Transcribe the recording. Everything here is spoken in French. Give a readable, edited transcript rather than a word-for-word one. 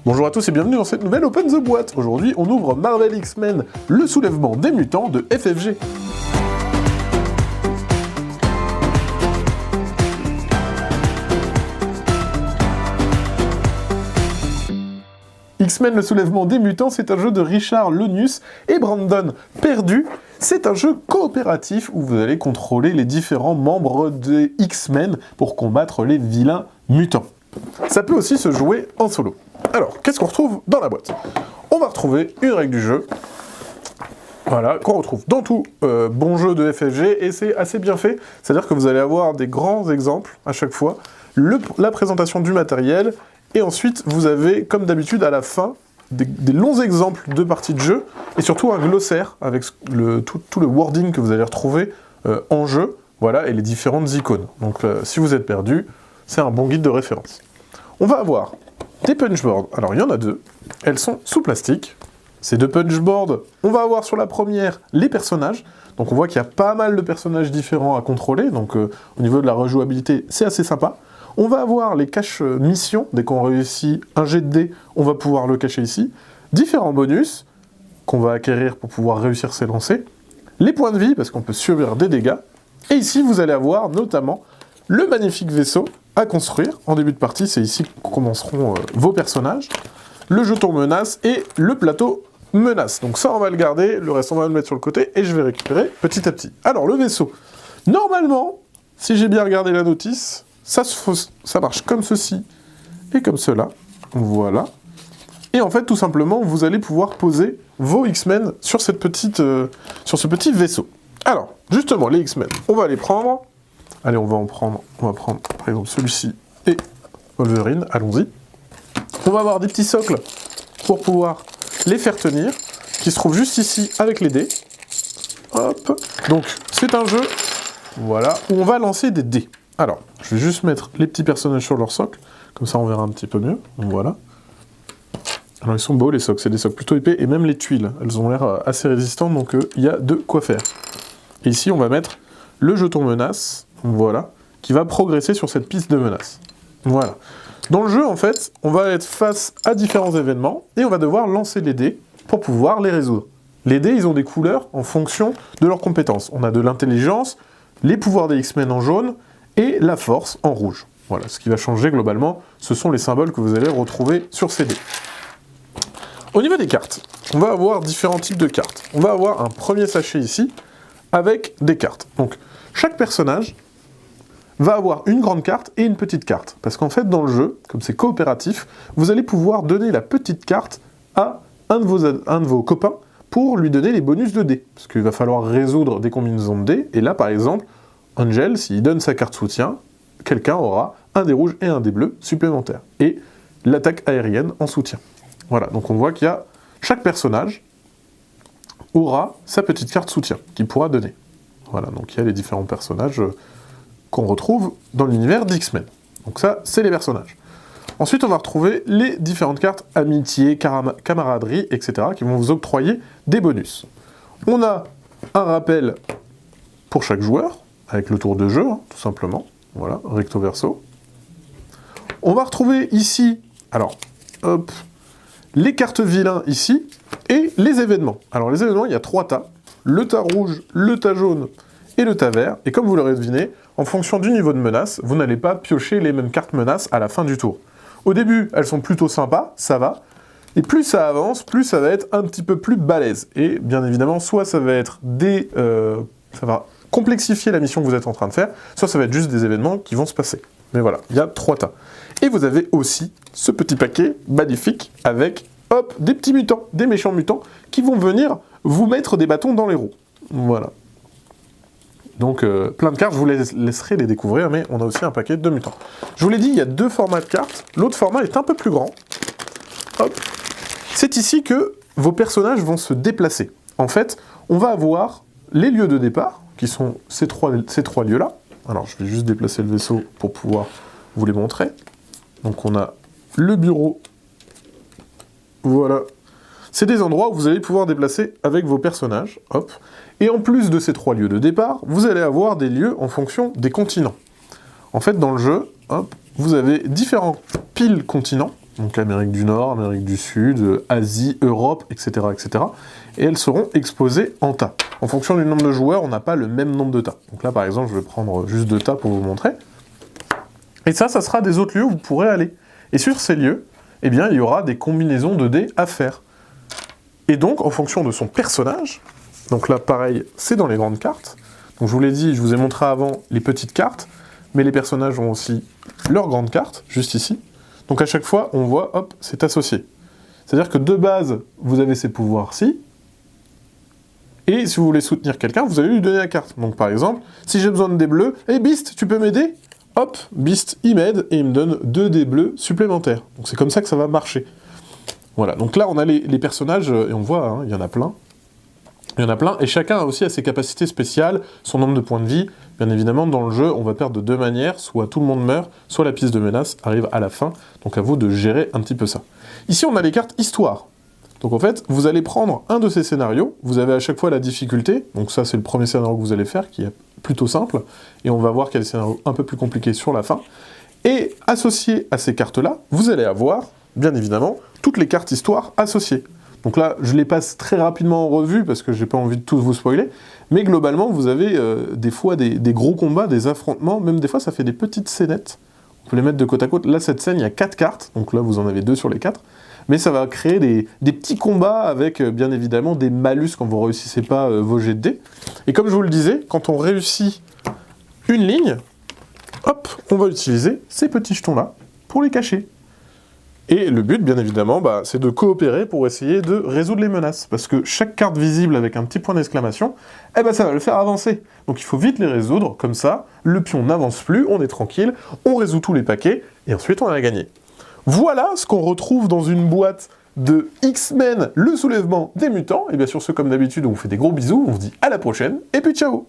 Bonjour à tous et bienvenue dans cette nouvelle Open the Boîte. Aujourd'hui, on ouvre Marvel X-Men, le soulèvement des mutants de FFG. X-Men, le soulèvement des mutants, c'est un jeu de Richard Lonius et Brandon Perdu. C'est un jeu coopératif où vous allez contrôler les différents membres des X-Men pour combattre les vilains mutants. Ça peut aussi se jouer en solo. Alors, qu'est-ce qu'on retrouve dans la boîte? On va retrouver une règle du jeu, voilà, qu'on retrouve dans tout bon jeu de FFG, et c'est assez bien fait. C'est-à-dire que vous allez avoir des grands exemples à chaque fois, la présentation du matériel, et ensuite vous avez, comme d'habitude, à la fin, des longs exemples de parties de jeu, et surtout un glossaire avec tout le wording que vous allez retrouver en jeu, voilà, et les différentes icônes. Donc si vous êtes perdu, c'est un bon guide de référence. On va avoir des punchboards. Alors il y en a deux, elles sont sous plastique. Ces deux punchboards, on va avoir sur la première les personnages. Donc on voit qu'il y a pas mal de personnages différents à contrôler, donc au niveau de la rejouabilité, c'est assez sympa. On va avoir les caches missions, dès qu'on réussit un jet de dés, on va pouvoir le cacher ici. Différents bonus qu'on va acquérir pour pouvoir réussir ses lancers. Les points de vie, parce qu'on peut subir des dégâts. Et ici, vous allez avoir notamment le magnifique vaisseau à construire. En début de partie, c'est ici que commenceront vos personnages. Le jeton menace et le plateau menace. Donc ça, on va le garder, le reste, on va le mettre sur le côté et je vais récupérer petit à petit. Alors, le vaisseau. Normalement, si j'ai bien regardé la notice, ça marche comme ceci et comme cela. Voilà. Et en fait, tout simplement, vous allez pouvoir poser vos X-Men sur ce petit vaisseau. Alors, justement, les X-Men, on va les prendre. Allez, on va prendre par exemple celui-ci et Wolverine, allons-y. On va avoir des petits socles pour pouvoir les faire tenir, qui se trouvent juste ici avec les dés. Hop. Donc, c'est un jeu, voilà, où on va lancer des dés. Alors, je vais juste mettre les petits personnages sur leur socle, comme ça on verra un petit peu mieux. Voilà. Alors, ils sont beaux les socles, c'est des socles plutôt épais, et même les tuiles, elles ont l'air assez résistantes, donc il y a de quoi faire. Et ici, on va mettre le jeton menace, voilà, qui va progresser sur cette piste de menace. Voilà. Dans le jeu, en fait, on va être face à différents événements, et on va devoir lancer les dés pour pouvoir les résoudre. Les dés, ils ont des couleurs en fonction de leurs compétences. On a de l'intelligence, les pouvoirs des X-Men en jaune, et la force en rouge. Voilà, ce qui va changer globalement, ce sont les symboles que vous allez retrouver sur ces dés. Au niveau des cartes, on va avoir différents types de cartes. On va avoir un premier sachet ici, avec des cartes. Donc, chaque personnage va avoir une grande carte et une petite carte. Parce qu'en fait, dans le jeu, comme c'est coopératif, vous allez pouvoir donner la petite carte à un de vos copains pour lui donner les bonus de dés. Parce qu'il va falloir résoudre des combinaisons de dés, et là, par exemple, Angel, s'il donne sa carte soutien, quelqu'un aura un dé rouge et un dé bleu supplémentaires. Et l'attaque aérienne en soutien. Voilà, donc on voit qu'il y a chaque personnage aura sa petite carte soutien qu'il pourra donner. Voilà, donc il y a les différents personnages qu'on retrouve dans l'univers d'X-Men. Donc ça, c'est les personnages. Ensuite, on va retrouver les différentes cartes amitié, camaraderie, etc. qui vont vous octroyer des bonus. On a un rappel pour chaque joueur, avec le tour de jeu, hein, tout simplement. Voilà, recto verso. On va retrouver ici, alors, hop, les cartes vilains ici, et les événements. Alors les événements, il y a 3 tas. Le tas rouge, le tas jaune et le tas vert. Et comme vous l'aurez deviné, en fonction du niveau de menace, vous n'allez pas piocher les mêmes cartes menaces à la fin du tour. Au début, elles sont plutôt sympas, ça va. Et plus ça avance, plus ça va être un petit peu plus balèze. Et bien évidemment, soit ça va être ça va complexifier la mission que vous êtes en train de faire, soit ça va être juste des événements qui vont se passer. Mais voilà, il y a 3 tas. Et vous avez aussi ce petit paquet magnifique avec, hop, des petits mutants, des méchants mutants, qui vont venir vous mettre des bâtons dans les roues. Voilà. Donc, plein de cartes, je vous laisserai les découvrir, mais on a aussi un paquet de mutants. Je vous l'ai dit, il y a 2 formats de cartes. L'autre format est un peu plus grand. Hop. C'est ici que vos personnages vont se déplacer. En fait, on va avoir les lieux de départ, qui sont ces trois lieux-là. Alors, je vais juste déplacer le vaisseau pour pouvoir vous les montrer. Donc, on a le bureau. Voilà. C'est des endroits où vous allez pouvoir déplacer avec vos personnages. Hop. Et en plus de ces 3 lieux de départ, vous allez avoir des lieux en fonction des continents. En fait, dans le jeu, hop, vous avez différents piles continents donc Amérique du Nord, Amérique du Sud, Asie, Europe, etc., etc. Et elles seront exposées en tas. En fonction du nombre de joueurs, on n'a pas le même nombre de tas. Donc là, par exemple, je vais prendre juste 2 tas pour vous montrer. Et ça sera des autres lieux où vous pourrez aller. Et sur ces lieux, eh bien, il y aura des combinaisons de dés à faire. Et donc, en fonction de son personnage, donc là, pareil, c'est dans les grandes cartes. Donc je vous l'ai dit, je vous ai montré avant les petites cartes, mais les personnages ont aussi leurs grandes cartes, juste ici. Donc à chaque fois, on voit, hop, c'est associé. C'est-à-dire que de base, vous avez ces pouvoirs-ci, et si vous voulez soutenir quelqu'un, vous allez lui donner la carte. Donc par exemple, si j'ai besoin de dés bleus, hey Beast, tu peux m'aider? Hop, Beast, il m'aide, et il me donne 2 dés bleus supplémentaires. Donc c'est comme ça que ça va marcher. Voilà, donc là on a les personnages, et on voit, hein, il y en a plein. Il y en a plein, et chacun a aussi ses capacités spéciales, son nombre de points de vie. Bien évidemment, dans le jeu, on va perdre de 2 manières, soit tout le monde meurt, soit la piste de menace arrive à la fin, donc à vous de gérer un petit peu ça. Ici, on a les cartes histoire. Donc en fait, vous allez prendre un de ces scénarios, vous avez à chaque fois la difficulté, donc ça c'est le premier scénario que vous allez faire, qui est plutôt simple, et on va voir qu'il y a des scénarios un peu plus compliqués sur la fin, et associé à ces cartes-là, vous allez avoir, bien évidemment, toutes les cartes histoire associées. Donc là, je les passe très rapidement en revue, parce que j'ai pas envie de tous vous spoiler, mais globalement, vous avez des fois des gros combats, des affrontements, même des fois ça fait des petites scénettes, on peut les mettre de côte à côte. Là, cette scène, il y a 4 cartes, donc là vous en avez 2 sur les 4, mais ça va créer des petits combats avec, bien évidemment, des malus quand vous réussissez pas vos jets de dés. Et comme je vous le disais, quand on réussit une ligne, hop, on va utiliser ces petits jetons-là pour les cacher. Et le but, bien évidemment, c'est de coopérer pour essayer de résoudre les menaces. Parce que chaque carte visible avec un petit point d'exclamation, ça va le faire avancer. Donc il faut vite les résoudre, comme ça, le pion n'avance plus, on est tranquille, on résout tous les paquets, et ensuite on a gagné. Voilà ce qu'on retrouve dans une boîte de X-Men, le soulèvement des mutants. Et bien sur ce, comme d'habitude, on vous fait des gros bisous, on vous dit à la prochaine, et puis ciao!